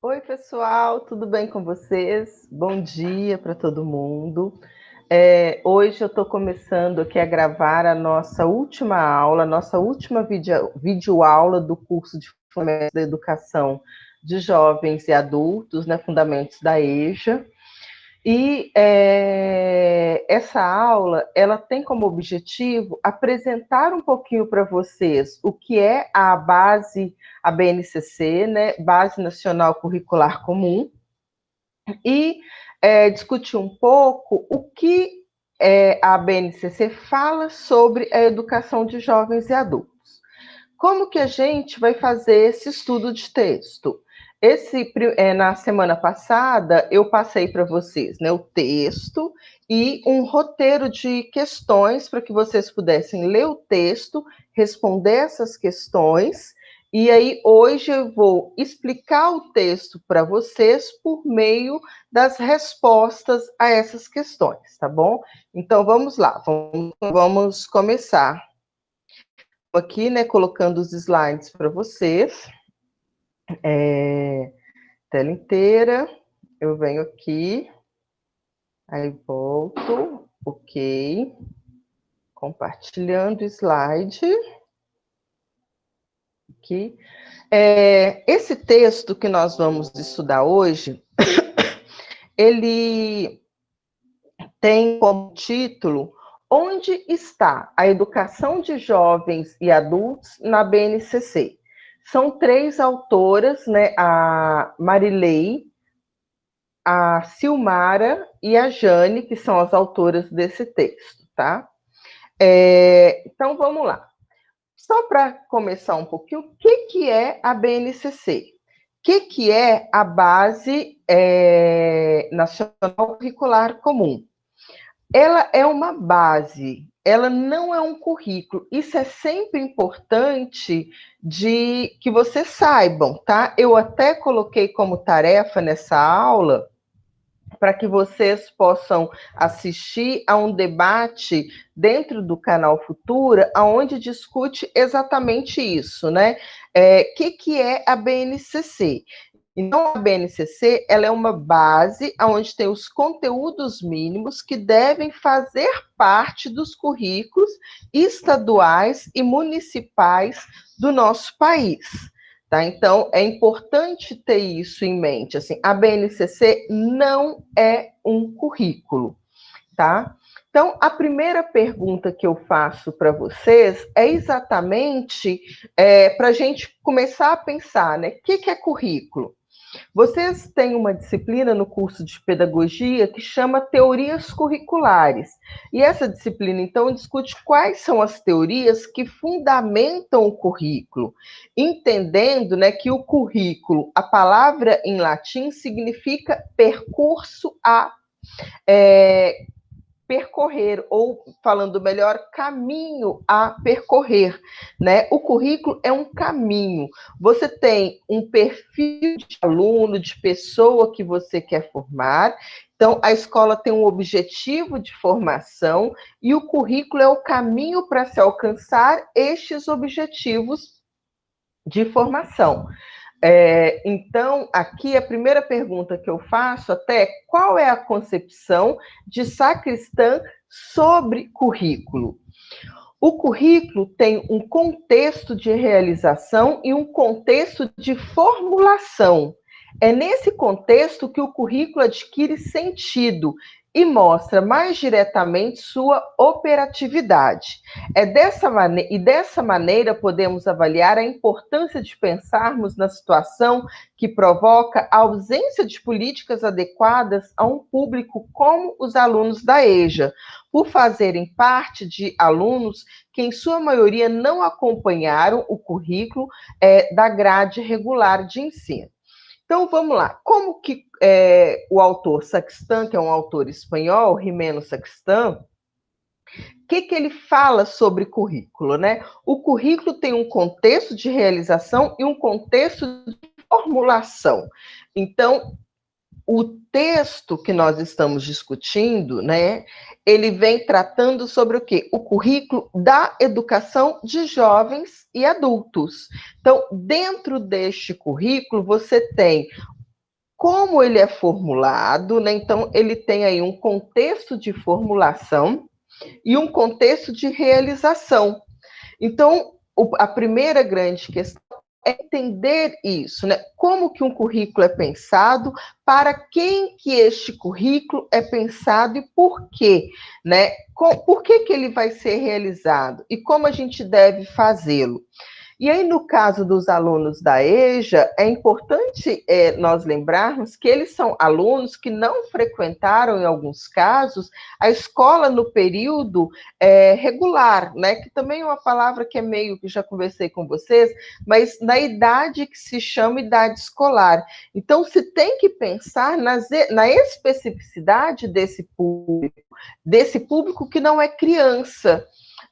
Oi, pessoal, tudo bem com vocês? Bom dia para todo mundo. Hoje eu estou começando aqui a gravar a nossa última aula, nossa última videoaula do curso de Fundamentos da Educação de Jovens e Adultos, né, Fundamentos da EJA. E essa aula, ela tem como objetivo apresentar um pouquinho para vocês o que é a base, a BNCC, né, Base Nacional Curricular Comum, e discutir um pouco o que a BNCC fala sobre a educação de jovens e adultos. Como que a gente vai fazer esse estudo de texto? Na semana passada, eu passei para vocês, né, o texto e um roteiro de questões para que vocês pudessem ler o texto, responder essas questões. E aí, hoje eu vou explicar o texto para vocês por meio das respostas a essas questões, tá bom? Então, vamos lá, vamos começar aqui, né, colocando os slides para vocês. Tela inteira. Eu venho aqui, aí volto, ok. Compartilhando o slide. Aqui. Esse texto que nós vamos estudar hoje, ele tem como título Onde está a educação de jovens e adultos na BNCC? São três autoras, né? A Marilei, a Silmara e a Jane, que são as autoras desse texto, tá? Então, vamos lá. Só para começar um pouquinho, o que é a BNCC? O que é a Base Nacional Curricular Comum? Ela é uma base, ela não é um currículo. Isso é sempre importante de que vocês saibam, tá? Eu até coloquei como tarefa nessa aula para que vocês possam assistir a um debate dentro do canal Futura, onde discute exatamente isso, né? Que é a BNCC? Então, a BNCC ela é uma base onde tem os conteúdos mínimos que devem fazer parte dos currículos estaduais e municipais do nosso país. Tá? Então, é importante ter isso em mente. Assim, a BNCC não é um currículo. Tá? Então, a primeira pergunta que eu faço para vocês é exatamente para a gente começar a pensar, né? O que é currículo? Vocês têm uma disciplina no curso de pedagogia que chama teorias curriculares. E essa disciplina, então, discute quais são as teorias que fundamentam o currículo, entendendo, né, que o currículo, a palavra em latim significa percurso a percorrer, ou falando melhor, caminho a percorrer, né? O currículo é um caminho. Você tem um perfil de aluno, de pessoa que você quer formar. Então, a escola tem um objetivo de formação e o currículo é o caminho para se alcançar estes objetivos de formação. Então, aqui a primeira pergunta que eu faço até é qual é a concepção de Sacristã sobre currículo? O currículo tem um contexto de realização e um contexto de formulação. É nesse contexto que o currículo adquire sentido e mostra mais diretamente sua operatividade. Dessa maneira podemos avaliar a importância de pensarmos na situação que provoca a ausência de políticas adequadas a um público como os alunos da EJA, por fazerem parte de alunos que, em sua maioria, não acompanharam o currículo da grade regular de ensino. Então, vamos lá. Como que o autor Sacristán, que é um autor espanhol, Jimeno Sacristán, o que ele fala sobre currículo, né? O currículo tem um contexto de realização e um contexto de formulação. Então, o texto que nós estamos discutindo, né, ele vem tratando sobre o quê? O currículo da educação de jovens e adultos. Então, dentro deste currículo, você tem como ele é formulado, né? Então, ele tem aí um contexto de formulação e um contexto de realização. Então, a primeira grande questão é entender isso, né? Como que um currículo é pensado, para quem que este currículo é pensado e por quê, né? Por que que ele vai ser realizado e como a gente deve fazê-lo. E aí, no caso dos alunos da EJA, é importante nós lembrarmos que eles são alunos que não frequentaram, em alguns casos, a escola no período regular, né? Que também é uma palavra que é meio que já conversei com vocês, mas na idade que se chama idade escolar. Então, se tem que pensar na especificidade desse público que não é criança,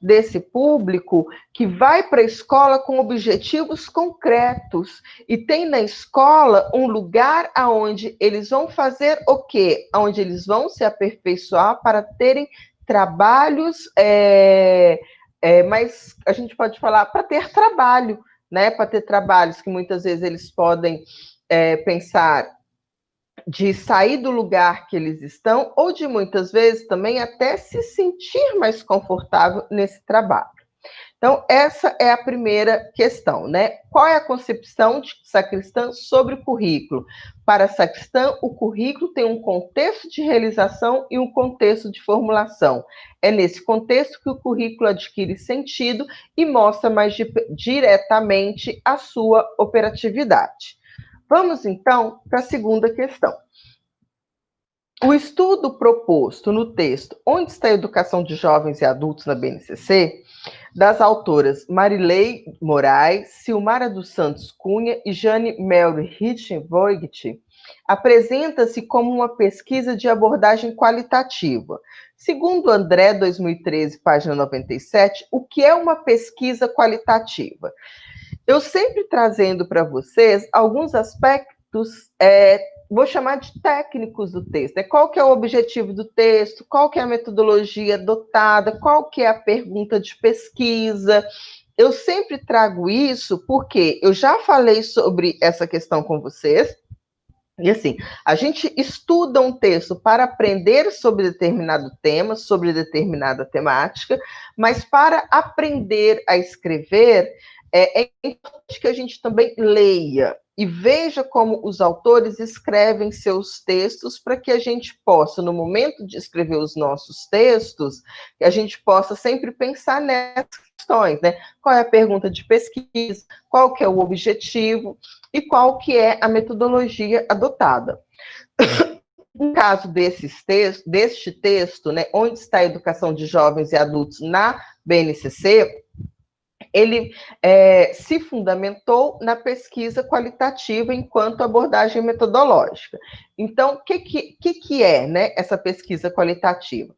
desse público que vai para a escola com objetivos concretos e tem na escola um lugar aonde eles vão fazer o quê? Onde eles vão se aperfeiçoar para terem trabalhos, mas a gente pode falar para ter trabalho, né? Para ter trabalhos que muitas vezes eles podem pensar de sair do lugar que eles estão, ou de muitas vezes também até se sentir mais confortável nesse trabalho. Então, essa é a primeira questão, né? Qual é a concepção de Sacristã sobre o currículo? Para Sacristã, o currículo tem um contexto de realização e um contexto de formulação. É nesse contexto que o currículo adquire sentido e mostra mais diretamente a sua operatividade. Vamos, então, para a segunda questão. O estudo proposto no texto Onde está a Educação de Jovens e Adultos na BNCC, das autoras Marilei Moraes, Silmara dos Santos Cunha e Jane Mary Hitchenvoigt, apresenta-se como uma pesquisa de abordagem qualitativa. Segundo André, 2013, página 97, o que é uma pesquisa qualitativa? Eu sempre trazendo para vocês alguns aspectos, vou chamar de técnicos do texto. Qual que é o objetivo do texto, qual que é a metodologia adotada, qual que é a pergunta de pesquisa. Eu sempre trago isso porque eu já falei sobre essa questão com vocês. E assim, a gente estuda um texto para aprender sobre determinado tema, sobre determinada temática, mas para aprender a escrever, é importante que a gente também leia e veja como os autores escrevem seus textos para que a gente possa, no momento de escrever os nossos textos, que a gente possa sempre pensar nessas questões, né? Qual é a pergunta de pesquisa, qual que é o objetivo e qual que é a metodologia adotada. No caso deste texto, né, Onde está a Educação de Jovens e Adultos na BNCC, ele se fundamentou na pesquisa qualitativa enquanto abordagem metodológica. Então, o que é, né, essa pesquisa qualitativa?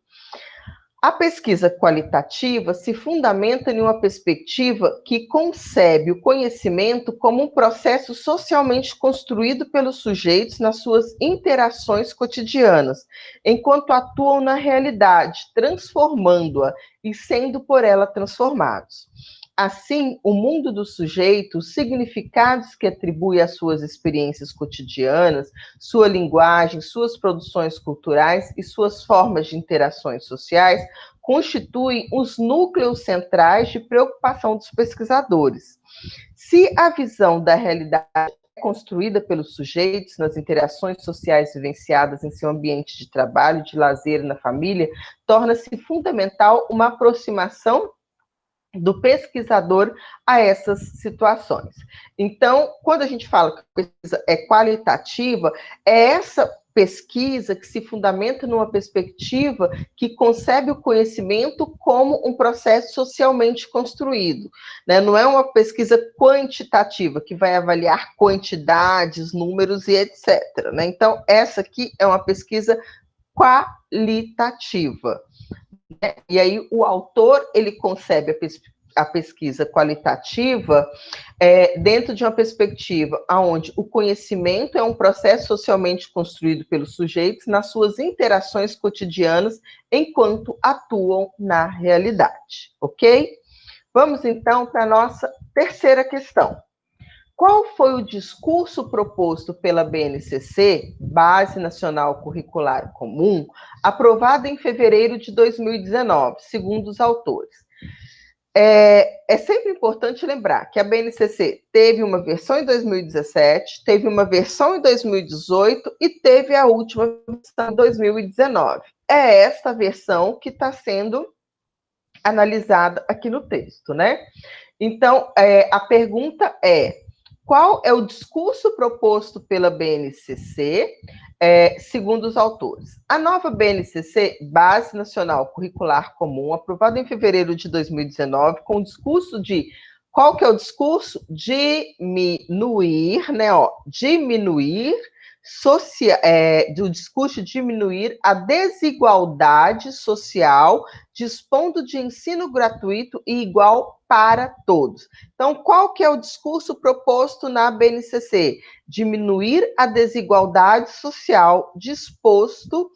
A pesquisa qualitativa se fundamenta em uma perspectiva que concebe o conhecimento como um processo socialmente construído pelos sujeitos nas suas interações cotidianas, enquanto atuam na realidade, transformando-a e sendo por ela transformados. Assim, o mundo do sujeito, os significados que atribui às suas experiências cotidianas, sua linguagem, suas produções culturais e suas formas de interações sociais, constituem os núcleos centrais de preocupação dos pesquisadores. Se a visão da realidade é construída pelos sujeitos nas interações sociais vivenciadas em seu ambiente de trabalho, de lazer e na família, torna-se fundamental uma aproximação do pesquisador a essas situações. Então, quando a gente fala que a pesquisa é qualitativa, é essa pesquisa que se fundamenta numa perspectiva que concebe o conhecimento como um processo socialmente construído, né? Não é uma pesquisa quantitativa, que vai avaliar quantidades, números e etc., né? Então, essa aqui é uma pesquisa qualitativa. E aí o autor ele concebe a pesquisa qualitativa dentro de uma perspectiva onde o conhecimento é um processo socialmente construído pelos sujeitos nas suas interações cotidianas enquanto atuam na realidade, ok? Vamos então para a nossa terceira questão. Qual foi o discurso proposto pela BNCC, Base Nacional Curricular Comum, aprovado em fevereiro de 2019, segundo os autores? É sempre importante lembrar que a BNCC teve uma versão em 2017, teve uma versão em 2018 e teve a última versão em 2019. É esta versão que está sendo analisada aqui no texto, né? Então, a pergunta é: qual é o discurso proposto pela BNCC, segundo os autores? A nova BNCC, Base Nacional Curricular Comum, aprovada em fevereiro de 2019, com o discurso de... Qual que é o discurso? Diminuir, né? Diminuir do discurso de diminuir a desigualdade social, dispondo de ensino gratuito e igual para todos. Então, qual que é o discurso proposto na BNCC? Diminuir a desigualdade social, disposto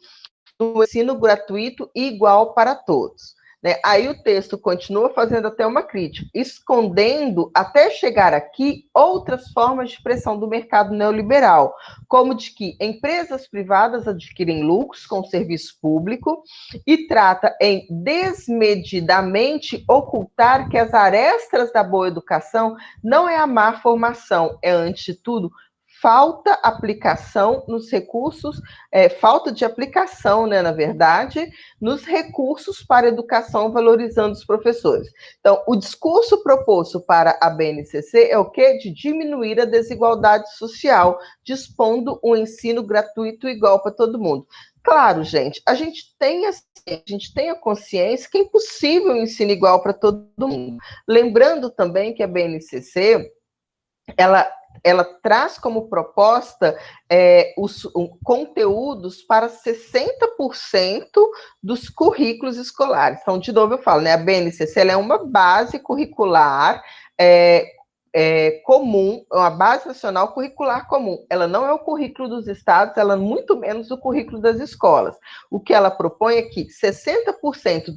do ensino gratuito e igual para todos. Né? Aí o texto continua fazendo até uma crítica, escondendo, até chegar aqui, outras formas de pressão do mercado neoliberal, como de que empresas privadas adquirem lucros com o serviço público e trata em desmedidamente ocultar que as arestas da boa educação não é a má formação, é, antes de tudo, falta aplicação nos recursos, falta de aplicação, né, na verdade, nos recursos para a educação, valorizando os professores. Então, o discurso proposto para a BNCC é o quê? De diminuir a desigualdade social, dispondo um ensino gratuito igual para todo mundo. Claro, gente, a gente tem a consciência que é impossível um ensino igual para todo mundo. Lembrando também que a BNCC, ela traz como proposta os conteúdos para 60% dos currículos escolares. Então, de novo, eu falo, né? A BNCC ela é uma base curricular comum, uma base nacional curricular comum. Ela não é o currículo dos estados, ela muito menos o currículo das escolas. O que ela propõe é que 60%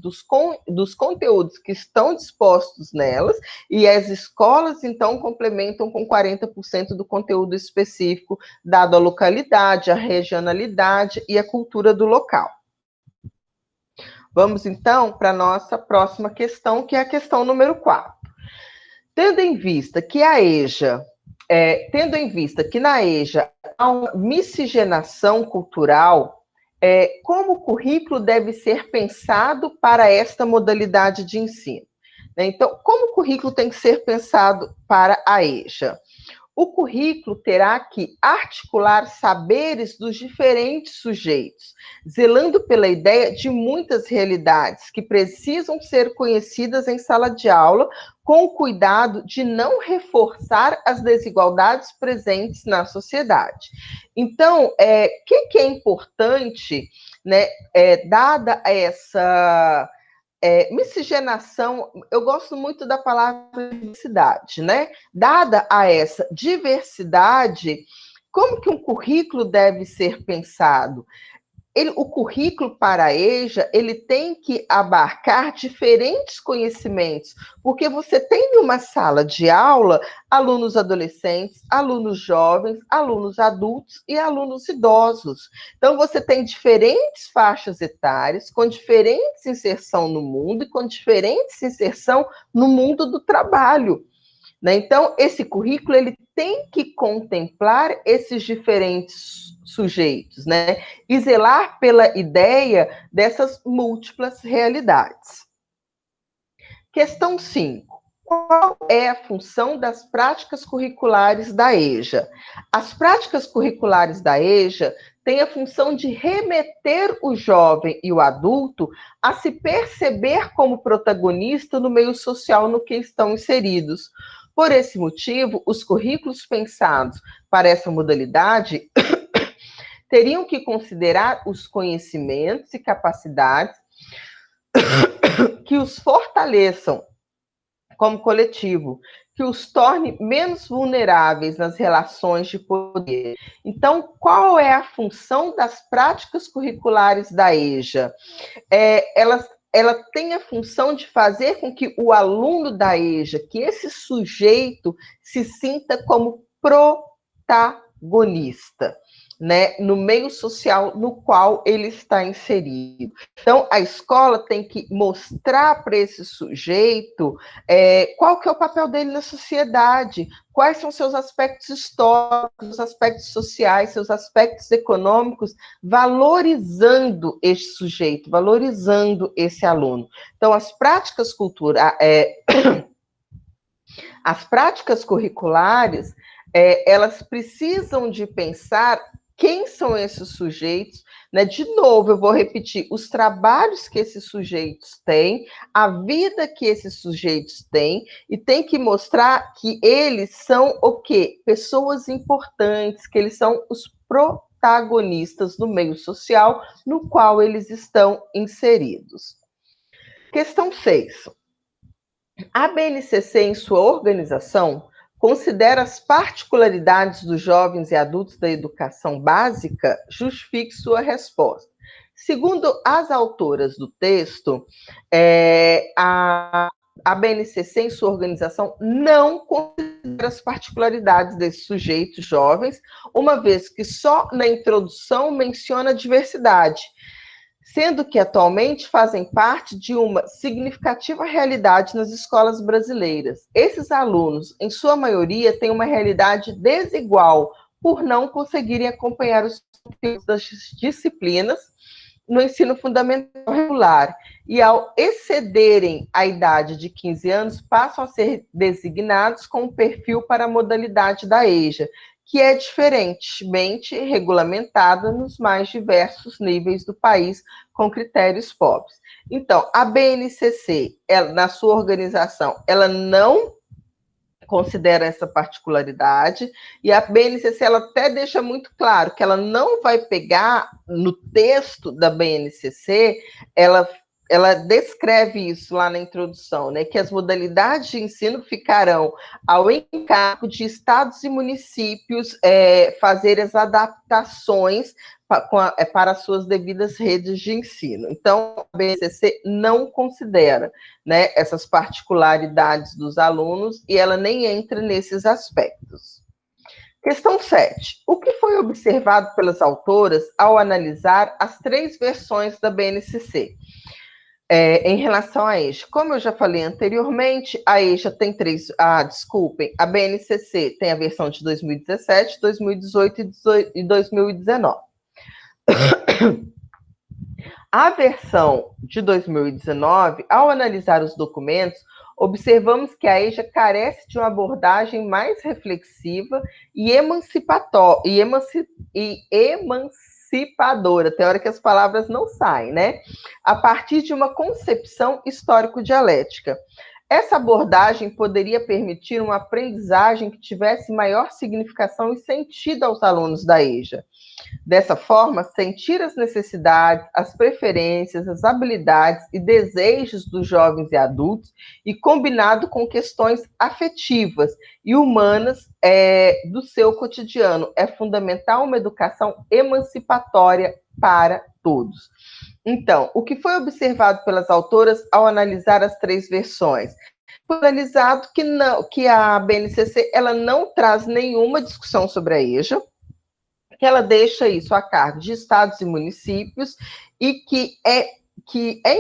dos conteúdos que estão dispostos nelas, e as escolas, então, complementam com 40% do conteúdo específico, dado a localidade, a regionalidade e a cultura do local. Vamos, então, para a nossa próxima questão, que é a questão número 4. Tendo em vista que na EJA há uma miscigenação cultural, como o currículo deve ser pensado para esta modalidade de ensino? Então, como o currículo tem que ser pensado para a EJA? O currículo terá que articular saberes dos diferentes sujeitos, zelando pela ideia de muitas realidades que precisam ser conhecidas em sala de aula, com o cuidado de não reforçar as desigualdades presentes na sociedade. Então, o que é importante, né, dada essa miscigenação, eu gosto muito da palavra diversidade, né? Dada a essa diversidade, como que um currículo deve ser pensado? O currículo para a EJA, ele tem que abarcar diferentes conhecimentos, porque você tem numa sala de aula alunos adolescentes, alunos jovens, alunos adultos e alunos idosos. Então, você tem diferentes faixas etárias, com diferentes inserção no mundo e com diferentes inserção no mundo do trabalho. Né? Então, esse currículo ele tem que contemplar esses diferentes sujeitos, né? E zelar pela ideia dessas múltiplas realidades. Questão 5. Qual é a função das práticas curriculares da EJA? As práticas curriculares da EJA têm a função de remeter o jovem e o adulto a se perceber como protagonista no meio social no que estão inseridos. Por esse motivo, os currículos pensados para essa modalidade teriam que considerar os conhecimentos e capacidades que os fortaleçam como coletivo, que os torne menos vulneráveis nas relações de poder. Então, qual é a função das práticas curriculares da EJA? ela tem a função de fazer com que o aluno da EJA, que esse sujeito se sinta como protagonista, né, no meio social no qual ele está inserido. Então, a escola tem que mostrar para esse sujeito qual que é o papel dele na sociedade, quais são seus aspectos históricos, seus aspectos sociais, seus aspectos econômicos, valorizando esse sujeito, valorizando esse aluno. Então, as práticas as práticas curriculares, elas precisam de pensar quem são esses sujeitos, né? De novo, eu vou repetir, os trabalhos que esses sujeitos têm, a vida que esses sujeitos têm, e tem que mostrar que eles são o quê? Pessoas importantes, que eles são os protagonistas do meio social no qual eles estão inseridos. Questão 6. A BNCC, em sua organização, considera as particularidades dos jovens e adultos da educação básica? Justifique sua resposta. Segundo as autoras do texto, a BNCC, em sua organização, não considera as particularidades desses sujeitos jovens, uma vez que só na introdução menciona a diversidade, sendo que atualmente fazem parte de uma significativa realidade nas escolas brasileiras. Esses alunos, em sua maioria, têm uma realidade desigual por não conseguirem acompanhar os conteúdos das disciplinas no ensino fundamental regular, e ao excederem a idade de 15 anos, passam a ser designados com um perfil para a modalidade da EJA, que é diferentemente regulamentada nos mais diversos níveis do país, com critérios pobres. Então, a BNCC, na sua organização, ela não considera essa particularidade, e a BNCC ela até deixa muito claro que ela não vai pegar no texto da BNCC, ela descreve isso lá na introdução, né, que as modalidades de ensino ficarão ao encargo de estados e municípios fazer as adaptações para as suas devidas redes de ensino. Então, a BNCC não considera, né, essas particularidades dos alunos e ela nem entra nesses aspectos. Questão 7. O que foi observado pelas autoras ao analisar as 3 versões da BNCC? Em relação à EJA, como eu já falei anteriormente, a EJA tem 3. A BNCC tem a versão de 2017, 2018 e 2019. A versão de 2019, ao analisar os documentos, observamos que a EJA carece de uma abordagem mais reflexiva e emancipadora, tem hora que as palavras não saem, né? A partir de uma concepção histórico-dialética. Essa abordagem poderia permitir uma aprendizagem que tivesse maior significação e sentido aos alunos da EJA. Dessa forma, sentir as necessidades, as preferências, as habilidades e desejos dos jovens e adultos, e combinado com questões afetivas e humanas do seu cotidiano. É fundamental uma educação emancipatória para todos. Então, o que foi observado pelas autoras ao analisar as 3 versões? Foi analisado que a BNCC ela não traz nenhuma discussão sobre a EJA, que ela deixa isso a cargo de estados e municípios, e que é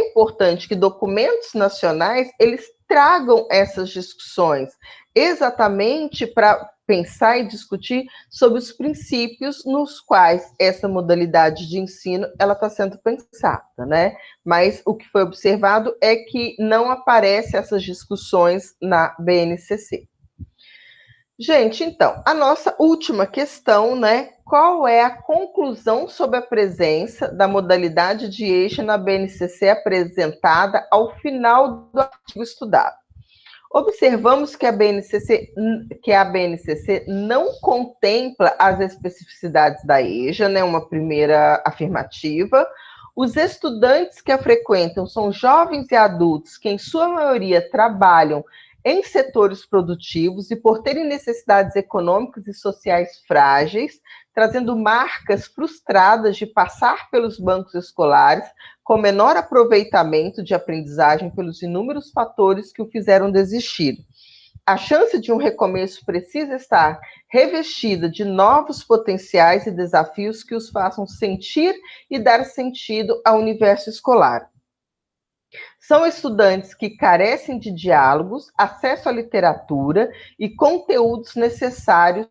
importante que documentos nacionais eles tragam essas discussões, exatamente para pensar e discutir sobre os princípios nos quais essa modalidade de ensino ela está sendo pensada, né? Mas o que foi observado é que não aparecem essas discussões na BNCC. Gente, então, a nossa última questão, né? Qual é a conclusão sobre a presença da modalidade de EJA na BNCC apresentada ao final do artigo estudado? Observamos que a BNCC não contempla as especificidades da EJA, né? Uma primeira afirmativa. Os estudantes que a frequentam são jovens e adultos que, em sua maioria, trabalham em setores produtivos e por terem necessidades econômicas e sociais frágeis, trazendo marcas frustradas de passar pelos bancos escolares com menor aproveitamento de aprendizagem pelos inúmeros fatores que o fizeram desistir. A chance de um recomeço precisa estar revestida de novos potenciais e desafios que os façam sentir e dar sentido ao universo escolar. São estudantes que carecem de diálogos, acesso à literatura e conteúdos necessários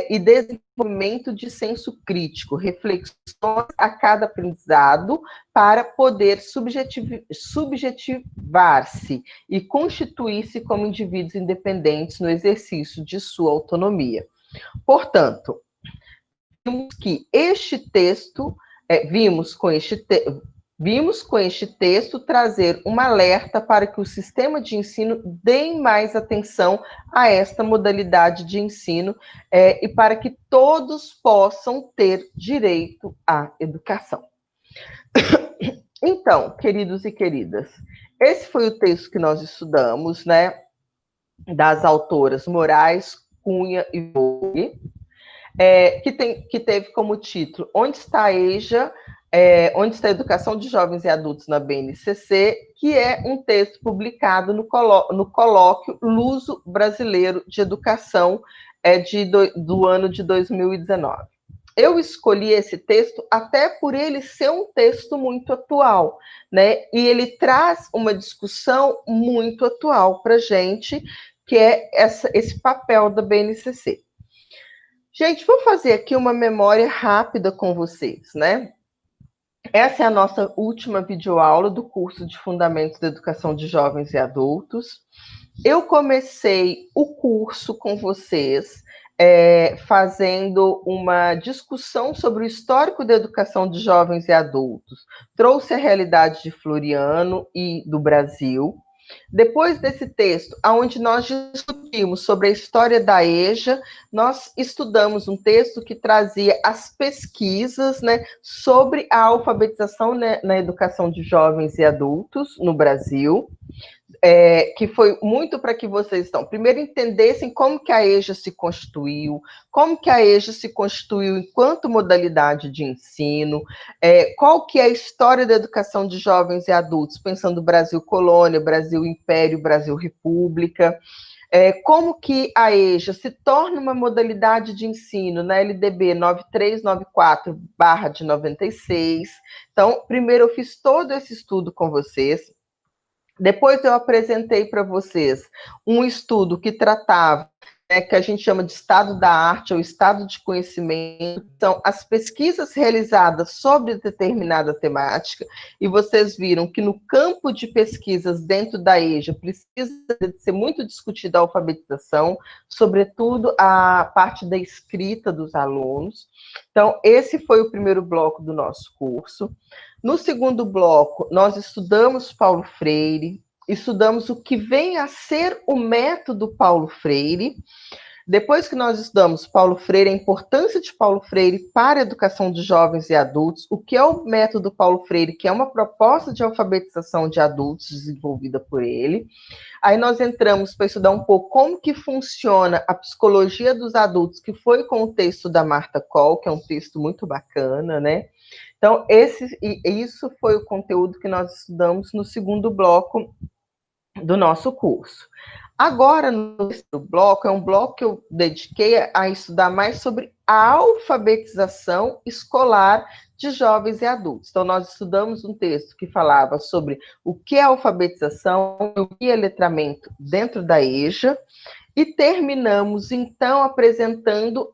e desenvolvimento de senso crítico, reflexões a cada aprendizado para poder subjetivar-se e constituir-se como indivíduos independentes no exercício de sua autonomia. Portanto, vimos com este texto trazer um alerta para que o sistema de ensino dê mais atenção a esta modalidade de ensino e para que todos possam ter direito à educação. Então, queridos e queridas, esse foi o texto que nós estudamos, né, das autoras Moraes, Cunha e Vogue, que teve como título Onde está a EJA? Onde está a Educação de Jovens e Adultos na BNCC, que é um texto publicado no colóquio Luso Brasileiro de Educação do ano de 2019. Eu escolhi esse texto até por ele ser um texto muito atual, né? E ele traz uma discussão muito atual para a gente, que é esse papel da BNCC. Gente, vou fazer aqui uma memória rápida com vocês, né? Essa é a nossa última videoaula do curso de Fundamentos da Educação de Jovens e Adultos. Eu comecei o curso com vocês fazendo uma discussão sobre o histórico da educação de jovens e adultos. Trouxe a realidade de Floriano e do Brasil. Depois desse texto, onde nós discutimos sobre a história da EJA, nós estudamos um texto que trazia as pesquisas, né, sobre a alfabetização, né, na educação de jovens e adultos no Brasil, que foi muito para que vocês, então, primeiro entendessem como que a EJA se constituiu, como que a EJA se constituiu enquanto modalidade de ensino, qual que é a história da educação de jovens e adultos, pensando Brasil colônia, Brasil império, Brasil república, como que a EJA se torna uma modalidade de ensino na LDB 9394/96. Então, primeiro eu fiz todo esse estudo com vocês. Depois eu apresentei para vocês um estudo que tratava, que a gente chama de estado da arte ou estado de conhecimento, são as pesquisas realizadas sobre determinada temática, e vocês viram que no campo de pesquisas dentro da EJA precisa ser muito discutida a alfabetização, sobretudo a parte da escrita dos alunos. Então, esse foi o primeiro bloco do nosso curso. No segundo bloco, nós estudamos Paulo Freire, estudamos o que vem a ser o método Paulo Freire. Depois que nós estudamos Paulo Freire, a importância de Paulo Freire para a educação de jovens e adultos, o que é o método Paulo Freire, que é uma proposta de alfabetização de adultos desenvolvida por ele. Aí nós entramos para estudar um pouco como que funciona a psicologia dos adultos, que foi com o texto da Marta Coll, que é um texto muito bacana, né? Então, isso foi o conteúdo que nós estudamos no segundo bloco do nosso curso. Agora, no terceiro bloco, é um bloco que eu dediquei a estudar mais sobre a alfabetização escolar de jovens e adultos. Então, nós estudamos um texto que falava sobre o que é alfabetização e o que é letramento dentro da EJA, e terminamos, então, apresentando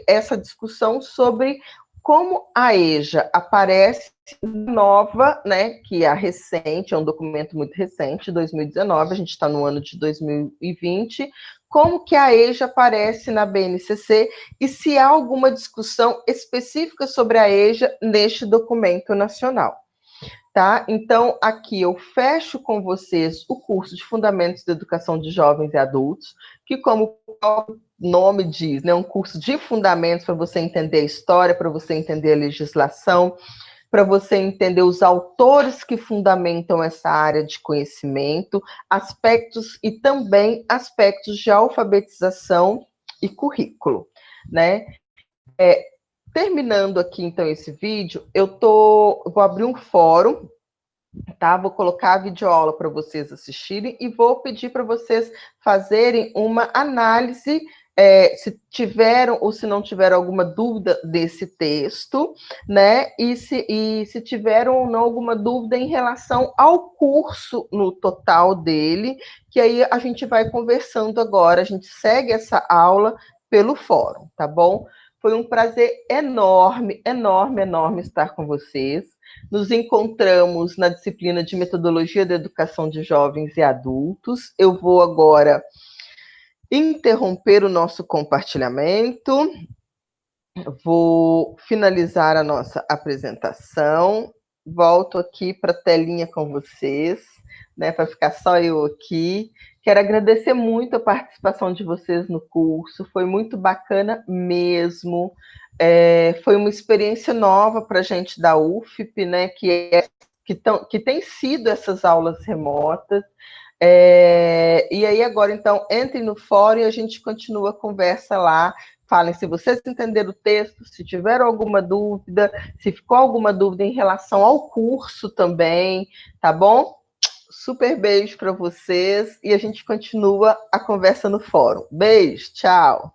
essa discussão sobre como a EJA aparece nova, né, que é a recente, é um documento muito recente, 2019, a gente está no ano de 2020, como que a EJA aparece na BNCC e se há alguma discussão específica sobre a EJA neste documento nacional. Tá? Então, aqui eu fecho com vocês o curso de Fundamentos da Educação de Jovens e Adultos, que, como o nome diz, né, um curso de fundamentos para você entender a história, para você entender a legislação, para você entender os autores que fundamentam essa área de conhecimento, aspectos e também aspectos de alfabetização e currículo, né? Terminando aqui, então, esse vídeo, vou abrir um fórum, tá? Vou colocar a videoaula para vocês assistirem e vou pedir para vocês fazerem uma análise, se tiveram ou se não tiveram alguma dúvida desse texto, né? E se tiveram ou não alguma dúvida em relação ao curso no total dele, que aí a gente vai conversando agora, a gente segue essa aula pelo fórum, tá bom? Foi um prazer enorme, enorme, enorme estar com vocês. Nos encontramos na disciplina de Metodologia da Educação de Jovens e Adultos. Eu vou agora interromper o nosso compartilhamento, vou finalizar a nossa apresentação, volto aqui para a telinha com vocês, né, para ficar só eu aqui. Quero agradecer muito a participação de vocês no curso, foi muito bacana mesmo. Foi uma experiência nova para a gente da UFP, né, que tem sido essas aulas remotas. E aí agora, então, entrem no fórum e a gente continua a conversa lá. Falem se vocês entenderam o texto, se tiveram alguma dúvida, se ficou alguma dúvida em relação ao curso também, tá bom? Super beijo para vocês e a gente continua a conversa no fórum. Beijo, tchau!